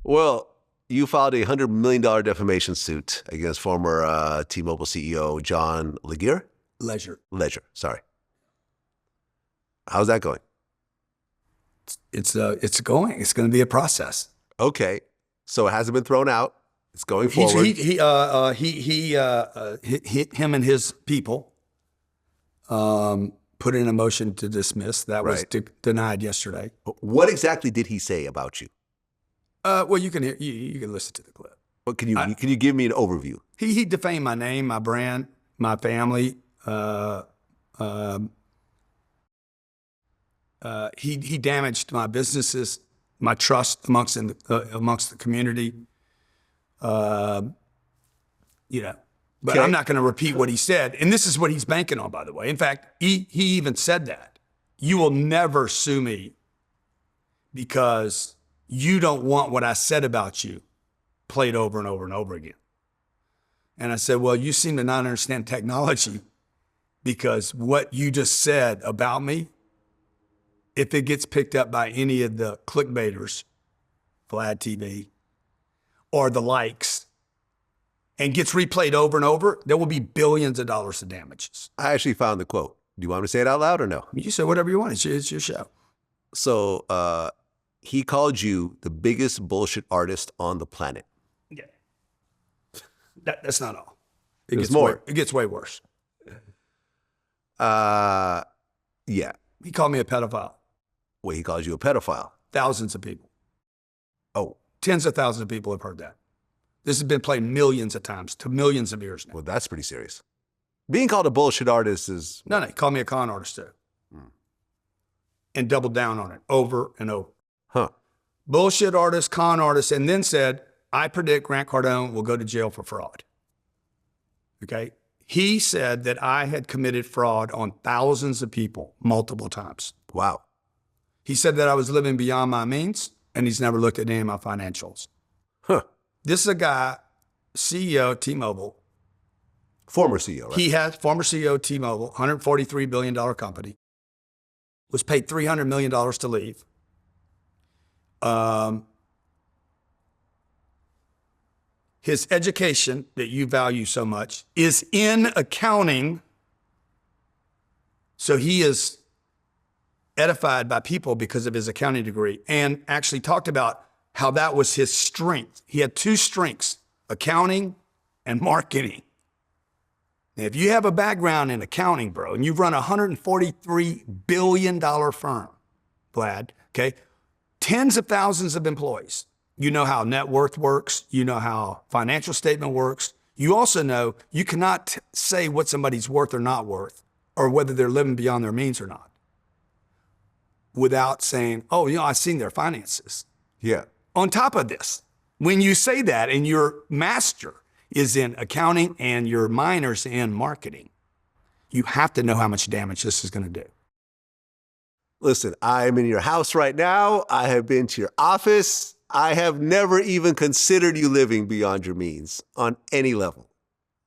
Well, you filed a $100 million defamation suit against former T-Mobile CEO John Legere? Legere, sorry. How's that going? It's going. It's going to be a process. Okay, so it hasn't been thrown out. It's going forward. Him and his people put in a motion to dismiss. That was denied yesterday. What exactly did he say about you? Well, you can hear, you can listen to the clip. Well, can you give me an overview? He defamed my name, my brand, my family. He damaged my businesses, my trust amongst the community. But I'm not going to repeat what he said. And this is what he's banking on, by the way. In fact, he even said that. You will never sue me because you don't want what I said about you played over and over and over again. And I said, well, you seem to not understand technology, because what you just said about me, if it gets picked up by any of the clickbaiters, Vlad TV, or the likes, and gets replayed over and over, there will be billions of dollars of damages. I actually found the quote. Do you want me to say it out loud or no? You say whatever you want. It's your show. So he called you the biggest bullshit artist on the planet. Yeah. That's not all. It gets way worse. Yeah. He called me a pedophile. Wait, he calls you a pedophile? Thousands of people. Oh. Tens of thousands of people have heard that. This has been played millions of times to millions of ears now. Well, that's pretty serious. Being called a bullshit artist is... No, he called me a con artist too. And doubled down on it over and over. Huh. Bullshit artist, con artist, and then said, I predict Grant Cardone will go to jail for fraud. Okay? He said that I had committed fraud on thousands of people multiple times. Wow. He said that I was living beyond my means, and he's never looked at any of my financials. Huh. This is a guy, CEO of T-Mobile. Former CEO, right? He has former CEO of T-Mobile, $143 billion company, was paid $300 million to leave. His education that you value so much is in accounting. So he is edified by people because of his accounting degree, and actually talked about how that was his strength. He had two strengths, accounting and marketing. Now, if you have a background in accounting, bro, and you've run a $143 billion firm, Vlad, okay, tens of thousands of employees, you know how net worth works, you know how financial statement works. You also know you cannot say what somebody's worth or not worth, or whether they're living beyond their means or not, without saying, oh, I've seen their finances. Yeah. On top of this, when you say that and your master is in accounting and your minor's in marketing, you have to know how much damage this is going to do. Listen, I'm in your house right now. I have been to your office. I have never even considered you living beyond your means on any level.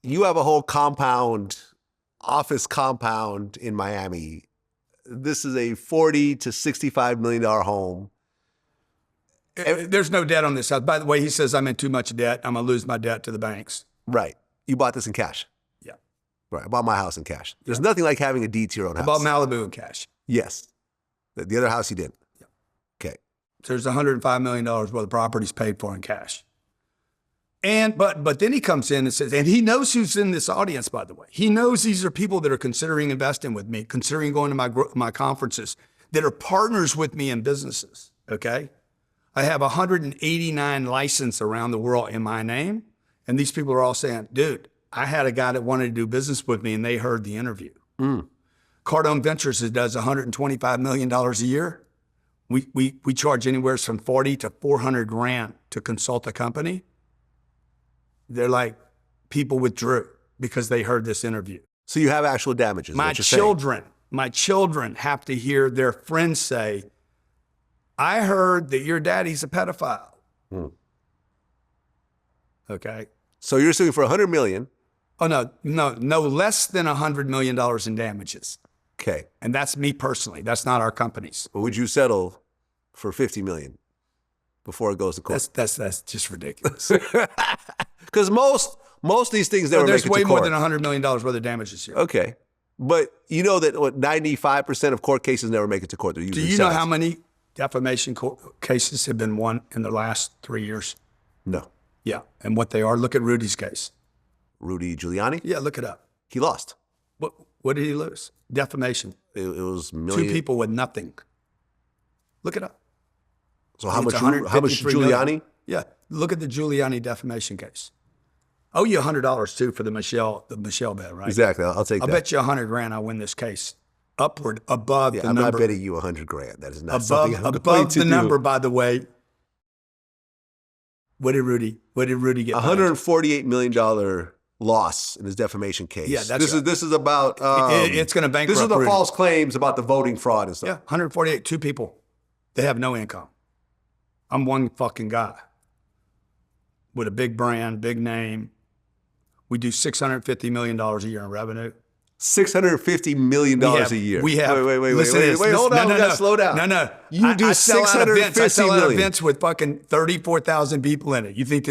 You have a whole office compound in Miami. This is a $40 to $65 million home. There's no debt on this house. By the way, he says I'm in too much debt. I'm going to lose my debt to the banks. Right. You bought this in cash. Yeah. Right. I bought my house in cash. There's nothing like having a deed to your own house. I bought Malibu in cash. Yes. The other house you didn't. Yeah. Okay. So there's $105 million worth of properties paid for in cash. But then he comes in and says, and he knows who's in this audience, by the way. He knows these are people that are considering investing with me, considering going to my conferences, that are partners with me in businesses, okay? I have 189 licenses around the world in my name, and these people are all saying, dude, I had a guy that wanted to do business with me, and they heard the interview. Cardone Ventures does $125 million a year. We charge anywhere from 40 to 400 grand to consult a company. They're like, people withdrew because they heard this interview. So you have actual damages. My children have to hear their friends say, I heard that your daddy's a pedophile. Okay. So you're suing for $100 million. Oh, no less than $100 million in damages. Okay. And that's me personally. That's not our companies. But would you settle for $50 million? before it goes to court? That's just ridiculous. Because most of these things never make it to court. There's way more than $100 million worth of damages here. Okay. But you know that 95% of court cases never make it to court. They're usually Do you know how many defamation cases have been won in the last 3 years? No. Yeah. And what they are, look at Rudy's case. Rudy Giuliani? Yeah, look it up. He lost. What did he lose? Defamation. It was million. 2 people with nothing. Look it up. So how much Giuliani? Million. Yeah. Look at the Giuliani defamation case. Owe you $100 too for the Michelle bet, right? Exactly. I'll take that. I'll bet you $100,000 I win this case. Upward, above the I'm number. not betting you $100,000. That is not something I'm above going to the do. number, by the way. What did Rudy get? $148 million loss in his defamation case. Yeah, that's this is about it's going to bankrupt. This is the Rudy. false claims about the voting fraud and stuff. Yeah, 148, 2 people. They have no income. I'm one fucking guy with a big brand, big name. We do $650 million a year in revenue. $650 million a year. We have. Wait, hold on. No, We got to slow down. No. You do I sell out events. I sell out million. events with fucking 34,000 people in it. You think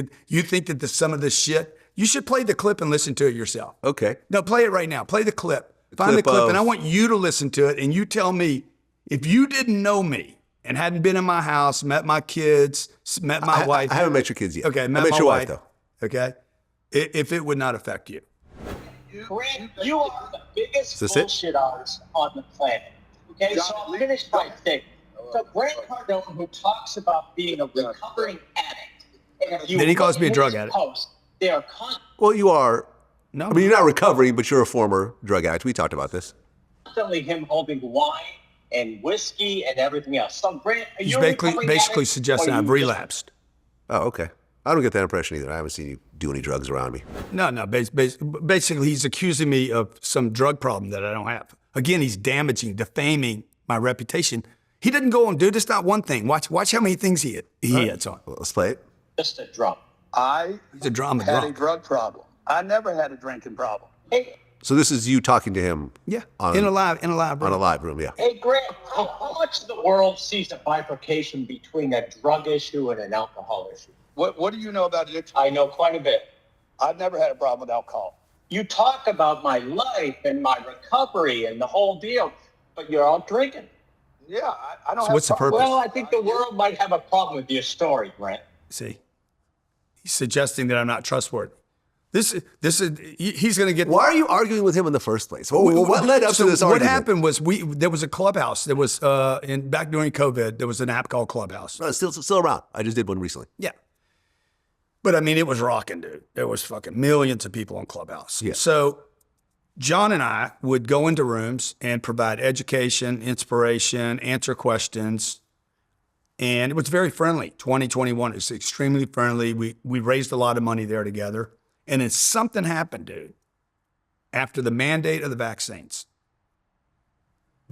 that some of this shit, you should play the clip and listen to it yourself. Okay. No, play it right now. Play the clip. Find the clip, and I want you to listen to it, and you tell me, if you didn't know me and hadn't been in my house, met my kids, met my wife. I haven't met your kids yet. Okay, I met your wife, though. Okay. If it would not affect you. Grant, you are the biggest bullshit artist on the planet. Okay, so I'll finish my thing. So Grant Cardone, who talks about being a recovering addict, and if you Then he calls me a drug addict. They are Well, you are. No. I mean, you're not recovering, but you're a former drug addict. We talked about this. constantly him holding wine and whiskey and everything else. So Grant, are He's you basically suggesting I've relapsed. Oh, okay. I don't get that impression either. I haven't seen you do any drugs around me. No. Basically, he's accusing me of some drug problem that I don't have. Again, he's damaging, defaming my reputation. He didn't go and do this. Not one thing. Watch how many things he hits on. Well, let's play it. Just a drum. He's a drama had drunk. a drug problem. I never had a drinking problem. Hey, So this is you talking to him. Yeah, on, in a live room. on a live room. Yeah. hey Grant, how much of the world sees a bifurcation between a drug issue and an alcohol issue? What do you know about addiction? I know quite a bit. I've never had a problem with alcohol. You talk about my life and my recovery and the whole deal, but you're all drinking. Yeah, I don't So have what's the a problem. purpose? Well, I think the world might have a problem with your story, Grant. See, he's suggesting that I'm not trustworthy. He's going to get. Why are you arguing with him in the first place? What led up to this What argument? happened was there was a Clubhouse. There was back during COVID. There was an app called Clubhouse. No, it's still around. I just did one recently. Yeah. But I mean, it was rocking, dude. There was fucking millions of people on Clubhouse. Yeah. So John and I would go into rooms and provide education, inspiration, answer questions. And it was very friendly. 2021 is extremely friendly. We raised a lot of money there together. And then something happened, dude, after the mandate of the vaccines.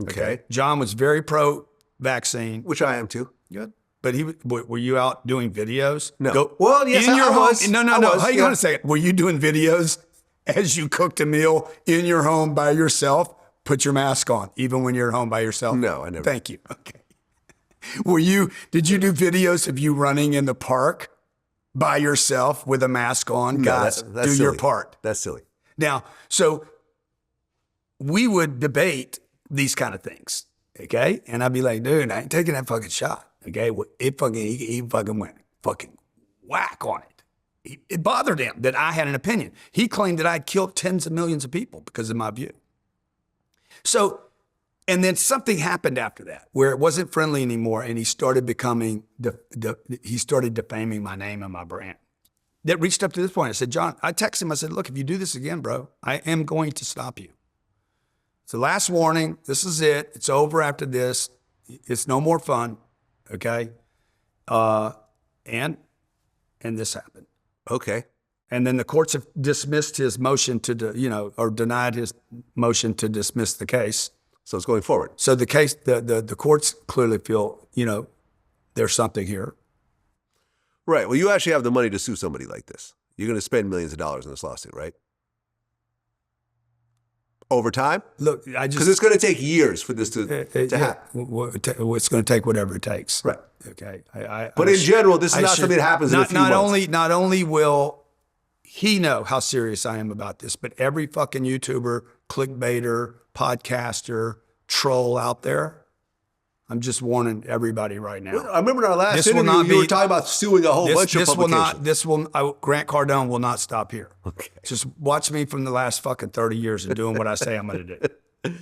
Okay. John was very pro-vaccine. Which I am too. Good. But were you out doing videos? No. Well, yes, in your I home. was. No. I was, Hang yeah. on a second. Were you doing videos as you cooked a meal in your home by yourself? Put your mask on, even when you're at home by yourself? No, I never. Thank you. Okay. Did you do videos of you running in the park by yourself with a mask on? No, Guys, that's do silly. your part. That's silly. Now, so we would debate these kind of things, okay? And I'd be like, dude, I ain't taking that fucking shot, okay? He fucking went fucking whack on it. It bothered him that I had an opinion. He claimed that I'd killed tens of millions of people because of my view. So, and then something happened after that where it wasn't friendly anymore, and he started becoming, he started defaming my name and my brand. That reached up to this point. I said, John, I texted him. I said, look, if you do this again, bro, I am going to stop you. It's the last warning. This is it. It's over after this. It's no more fun. Okay. And this happened. Okay. And then the courts have dismissed his motion or denied his motion to dismiss the case. So it's going forward. So the case, the courts clearly feel, there's something here. Right. Well, you actually have the money to sue somebody like this. You're going to spend millions of dollars in this lawsuit, right? over time? Look, I just Because it's going to take years for this to happen. It's going to take whatever it takes. Right. Okay. But in general, this is not something that happens in a few months. Not only will he know how serious I am about this, but every fucking YouTuber, clickbaiter, podcaster, troll out there, I'm just warning everybody right now. I remember in our last interview, you were talking about suing a whole bunch of publications. Grant Cardone will not stop here. Okay. Just watch me from the last fucking 30 years and doing what I say I'm going to do.